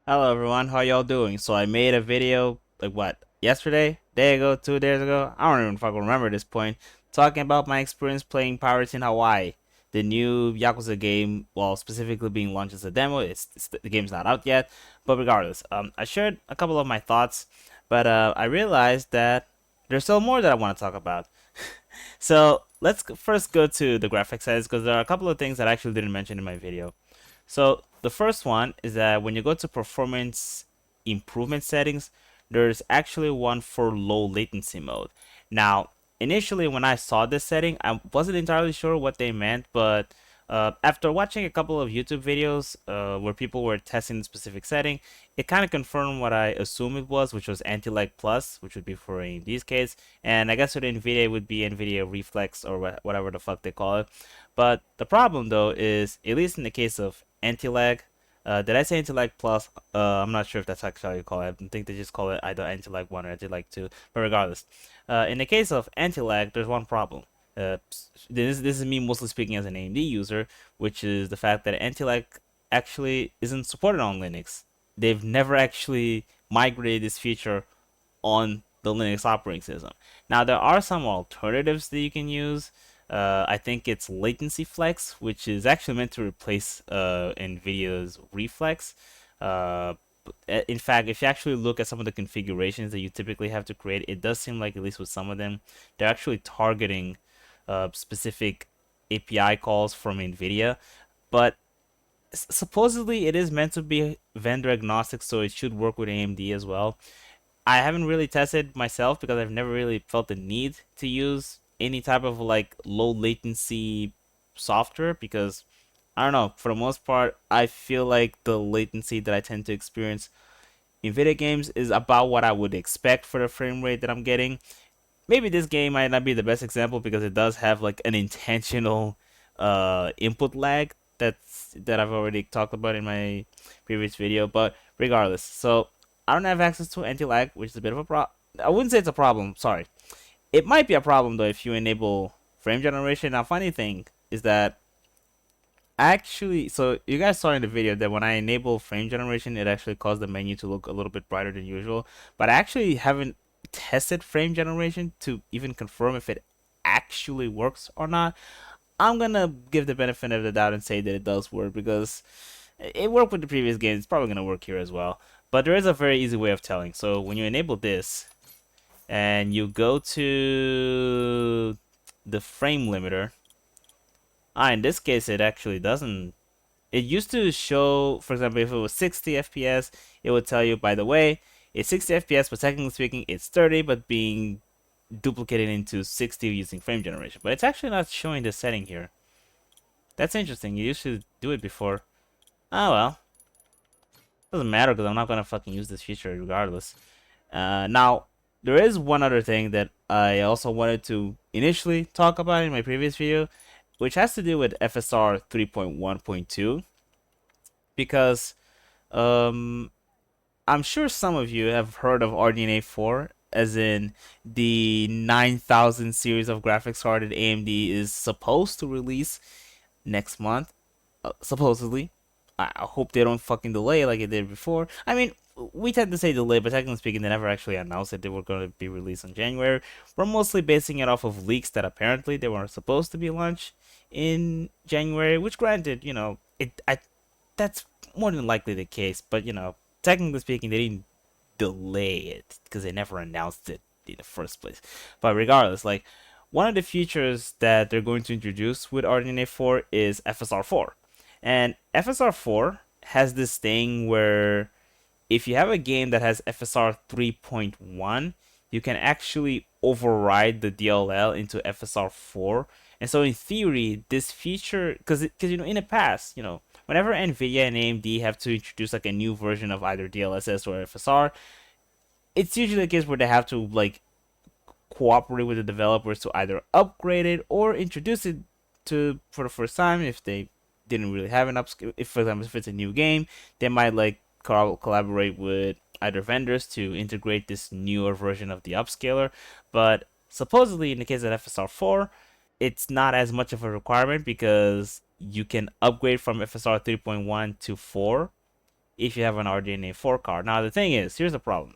Hello everyone, how y'all doing? So I made a video like what, yesterday, day ago, 2 days ago, I don't even fucking remember at this point, talking about my experience playing Pirates in Hawaii, the new Yakuza game. Well, specifically being launched as a demo. The game's not out yet, but regardless, I shared a couple of my thoughts, but I realized that there's still more that I want to talk about. So let's first go to the graphics sides because there are a couple of things that I actually didn't mention in my video. So the first one is that when you go to performance improvement settings, there's actually one for low latency mode. Now, initially when I saw this setting, I wasn't entirely sure what they meant, but after watching a couple of YouTube videos where people were testing the specific setting, it kind of confirmed what I assumed it was, which was anti-lag plus, which would be for AMD's case, and I guess with NVIDIA it would be NVIDIA Reflex or whatever the fuck they call it. But the problem though is, at least in the case of anti-lag, did I say anti-lag plus? I'm not sure if that's actually how you call it. I think they just call it either anti-lag 1 or anti-lag 2. But regardless, in the case of anti-lag, there's one problem. This is me mostly speaking as an AMD user, which is the fact that anti-lag actually isn't supported on Linux. They've never actually migrated this feature on the Linux operating system. Now, there are some alternatives that you can use. I think it's latency flex, which is actually meant to replace NVIDIA's reflex. Uh, in fact, if you actually look at some of the configurations that you typically have to create, it does seem like, at least with some of them, they're actually targeting specific API calls from NVIDIA. But supposedly it is meant to be vendor agnostic, so it should work with AMD as well. I haven't really tested myself because I've never really felt the need to use any type of like low latency software because I don't know, for the most part, I feel like the latency that I tend to experience in video games is about what I would expect for the frame rate that I'm getting. Maybe this game might not be the best example because it does have like an intentional input lag that I've already talked about in my previous video, but regardless. So I don't have access to anti-lag, which is a bit of a problem. I wouldn't say it's a problem, sorry. It might be a problem though if you enable frame generation. Now, funny thing is that actually, so you guys saw in the video that when I enable frame generation, it actually caused the menu to look a little bit brighter than usual. But I actually haven't tested frame generation to even confirm if it actually works or not. I'm gonna give the benefit of the doubt and say that it does work because it worked with the previous games. It's probably gonna work here as well. But there is a very easy way of telling. So when you enable this and you go to the frame limiter, in this case it actually doesn't. It used to show, for example, if it was 60 FPS, it would tell you, by the way, it's 60 FPS, but technically speaking, it's 30, but being duplicated into 60 using frame generation. But it's actually not showing the setting here. That's interesting. You used to do it before. Oh well. Doesn't matter because I'm not gonna fucking use this feature regardless. Now, there is one other thing that I also wanted to initially talk about in my previous video, which has to do with FSR 3.1.2, because um, I'm sure some of you have heard of RDNA 4, as in the 9000 series of graphics card that AMD is supposed to release next month, supposedly. I hope they don't fucking delay like it did before. I mean, we tend to say delay, but technically speaking, they never actually announced that they were going to be released in January. We're mostly basing it off of leaks that apparently they weren't supposed to be launched in January, which granted, that's more than likely the case, but technically speaking, they didn't delay it because they never announced it in the first place. But regardless, like one of the features that they're going to introduce with RDNA 4 is FSR 4. And FSR 4 has this thing where if you have a game that has FSR 3.1, you can actually override the DLL into FSR 4. And so in theory, this feature, because in the past, whenever Nvidia and AMD have to introduce like a new version of either DLSS or FSR, it's usually a case where they have to like cooperate with the developers to either upgrade it or introduce it to for the first time if they didn't really have an upscale. If, for example, if it's a new game, they might like collaborate with either vendors to integrate this newer version of the upscaler. But supposedly, in the case of FSR 4, it's not as much of a requirement because you can upgrade from FSR 3.1 to 4 if you have an RDNA 4 card. Now the thing is, here's the problem: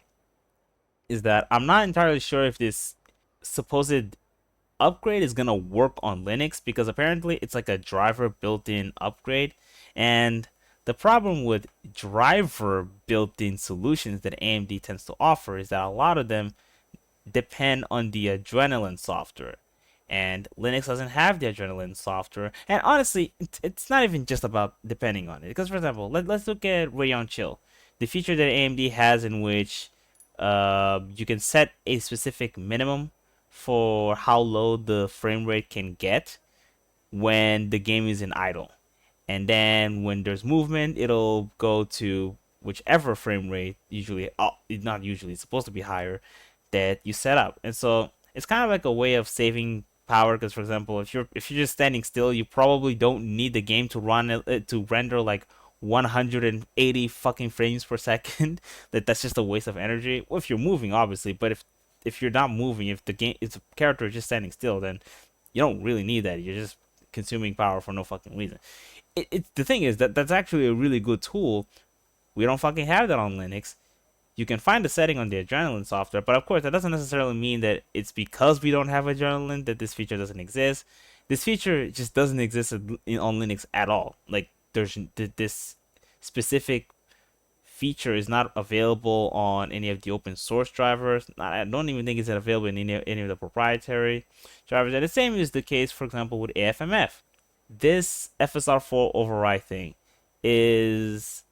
is that I'm not entirely sure if this supposed upgrade is gonna work on Linux, because apparently it's like a driver built-in upgrade. And the problem with driver built-in solutions that AMD tends to offer is that a lot of them depend on the Adrenaline software. And Linux doesn't have the Adrenaline software. And honestly, it's not even just about depending on it. Because, for example, let's look at Radeon Chill, the feature that AMD has in which you can set a specific minimum for how low the frame rate can get when the game is in idle. And then when there's movement, it'll go to whichever frame rate, usually, not usually, it's supposed to be higher, that you set up. And so it's kind of like a way of saving power, because for example, if you're just standing still, you probably don't need the game to run to render like 180 fucking frames per second. That's just a waste of energy. Well, if you're moving, obviously, but if you're not moving, if the character is just standing still, then you don't really need that. You're just consuming power for no fucking reason. The thing is that that's actually a really good tool. We don't fucking have that on Linux. You can find the setting on the Adrenaline software, but of course that doesn't necessarily mean that it's because we don't have Adrenaline that this feature doesn't exist. This feature just doesn't exist on Linux at all. Like there's this specific feature is not available on any of the open source drivers. I don't even think it's available in any of the proprietary drivers. And the same is the case, for example, with AFMF. This FSR4 override thing is,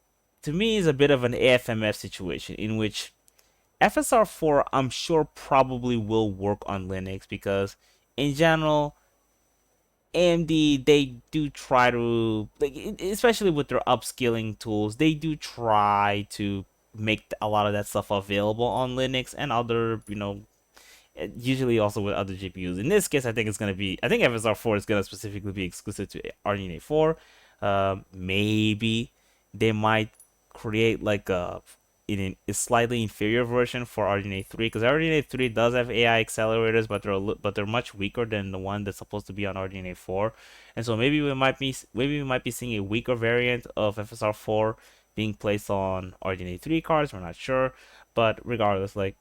to me, is a bit of an AFMF situation in which FSR4 I'm sure probably will work on Linux, because in general AMD, they do try to, like, especially with their upscaling tools, they do try to make a lot of that stuff available on Linux and other, usually also with other GPUs. In this case, I think FSR4 is gonna specifically be exclusive to RDNA 4. Maybe they might create like a slightly inferior version for RDNA 3, because RDNA 3 does have AI accelerators, but they're much weaker than the one that's supposed to be on RDNA 4. And so maybe we might be seeing a weaker variant of FSR4 being placed on RDNA 3 cards. We're not sure, but regardless, like,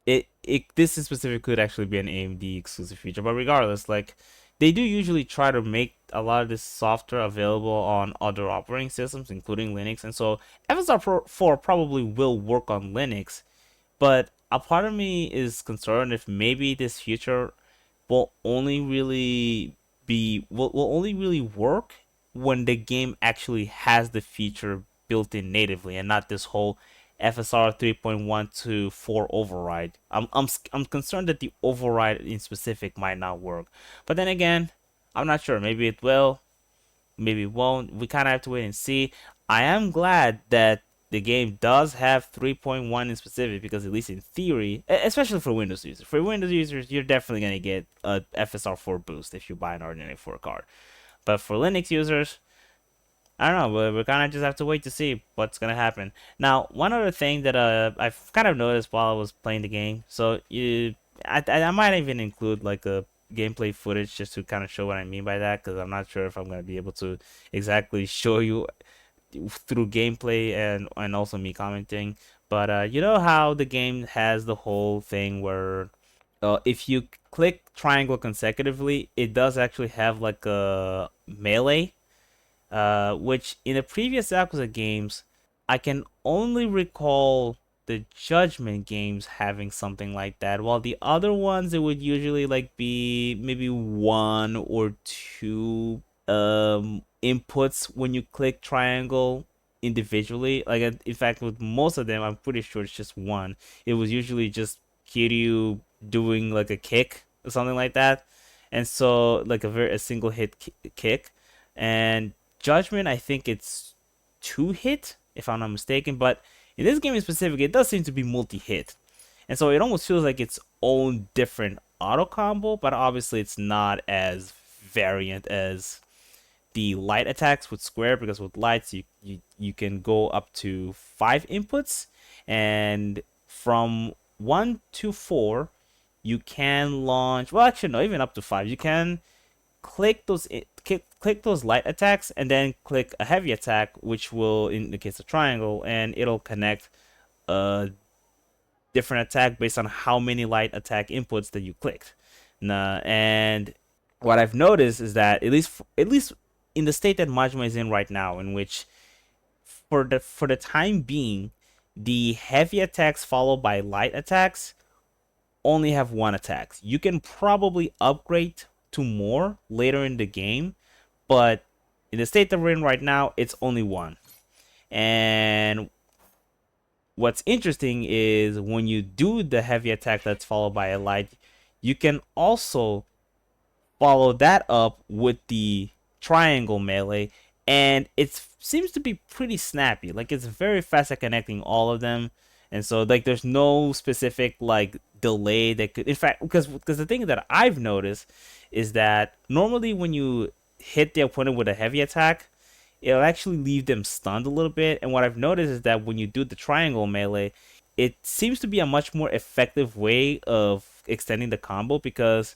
this in specific could actually be an AMD exclusive feature. But regardless, like, they do usually try to make a lot of this software available on other operating systems, including Linux. And so FSR4 probably will work on Linux, but a part of me is concerned if maybe this feature will only really will only really work when the game actually has the feature built in natively, and not this whole FSR 3.1 to 4 override. I'm concerned that the override in specific might not work. But then again, I'm not sure. Maybe it will, maybe it won't. We kind of have to wait and see. I am glad that the game does have 3.1 in specific, because at least in theory, especially for Windows users, you're definitely gonna get a FSR4 boost if you buy an RDNA 4 card. But for Linux users, I don't know. We kind of just have to wait to see what's gonna happen. Now, one other thing that I've kind of noticed while I was playing the game, so I might even include like a gameplay footage just to kind of show what I mean by that, because I'm not sure if I'm gonna be able to exactly show you through gameplay and also me commenting. But you know how the game has the whole thing where if you click triangle consecutively, it does actually have like a melee, which in the previous Yakuza games, I can only recall the Judgment games having something like that. While the other ones, it would usually like be maybe one or two inputs when you click triangle individually. Like in fact, with most of them, I'm pretty sure it's just one. It was usually just Kiryu doing like a kick or something like that, and so like a single hit kick. And Judgment, I think it's two hit, if I'm not mistaken. But in this game in specific, it does seem to be multi-hit, and so it almost feels like its own different auto combo. But obviously, it's not as variant as the light attacks with square, because with lights you can go up to 5 inputs, and from 1 to 4 you can launch, well, actually no, even up to 5 you can click click those light attacks and then click a heavy attack, which will indicate a triangle, and it'll connect a different attack based on how many light attack inputs that you clicked. And what I've noticed is that at least in the state that Majima is in right now, in which for the time being, the heavy attacks followed by light attacks only have one attack. You can probably upgrade to more later in the game, but in the state that we're in right now, it's only one. And what's interesting is when you do the heavy attack that's followed by a light, you can also follow that up with the triangle melee, and it seems to be pretty snappy. Like it's very fast at connecting all of them, and so like there's no specific like delay that could. In fact, because the thing that I've noticed is that normally when you hit the opponent with a heavy attack, it'll actually leave them stunned a little bit. And what I've noticed is that when you do the triangle melee, it seems to be a much more effective way of extending the combo because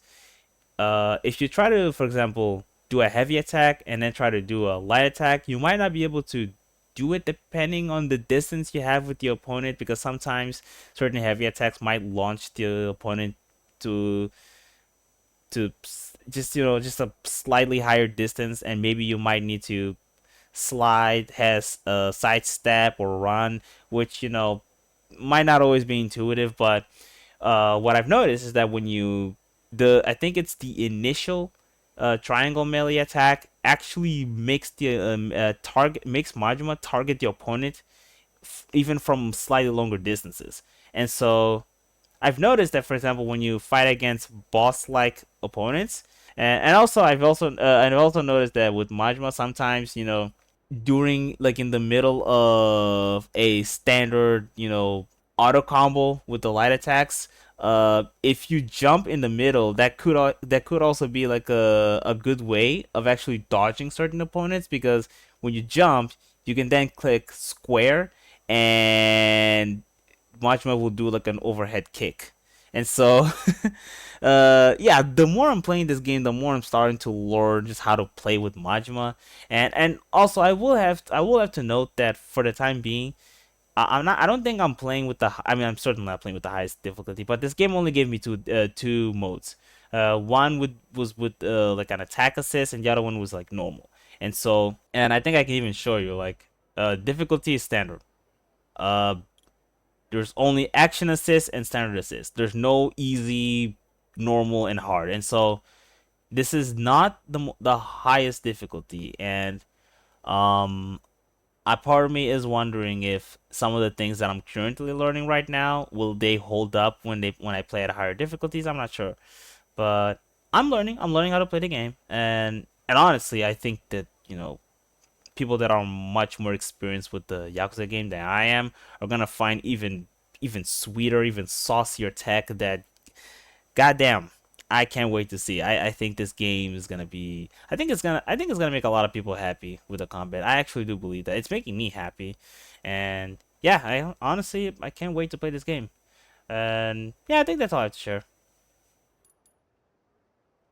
if you try to, for example, do a heavy attack and then try to do a light attack, you might not be able to do it depending on the distance you have with the opponent because sometimes certain heavy attacks might launch the opponent to just a slightly higher distance, and maybe you might need to slide, has a sidestep or run, which might not always be intuitive. But what I've noticed is that when you I think it's the initial triangle melee attack actually makes the target makes Majima target the opponent even from slightly longer distances. And so I've noticed that, for example, when you fight against boss-like opponents, and also I've also noticed that with Majima sometimes during like in the middle of a standard auto combo with the light attacks, if you jump in the middle, that could also be like a good way of actually dodging certain opponents, because when you jump you can then click square and Majima will do like an overhead kick. And so yeah, the more I'm playing this game, the more I'm starting to learn just how to play with Majima. And also I will have to note that for the time being, I don't think I'm playing with I mean, I'm certainly not playing with the highest difficulty, but this game only gave me two modes. One was with like an attack assist, and the other one was like normal. And so, and I think I can even show you like difficulty is standard. Uh, there's only action assist and standard assist. There's no easy, normal, and hard. And so this is not the highest difficulty. And a part of me is wondering if some of the things that I'm currently learning right now will they hold up when I play at higher difficulties. I'm not sure, but I'm learning. I'm learning how to play the game, and honestly, I think that people that are much more experienced with the Yakuza game than I am are gonna find even sweeter, even saucier tech that, goddamn, I can't wait to see. I think this game is gonna be. I think it's gonna make a lot of people happy with the combat. I actually do believe that it's making me happy, and yeah, I honestly I can't wait to play this game. And yeah, I think that's all I have to share.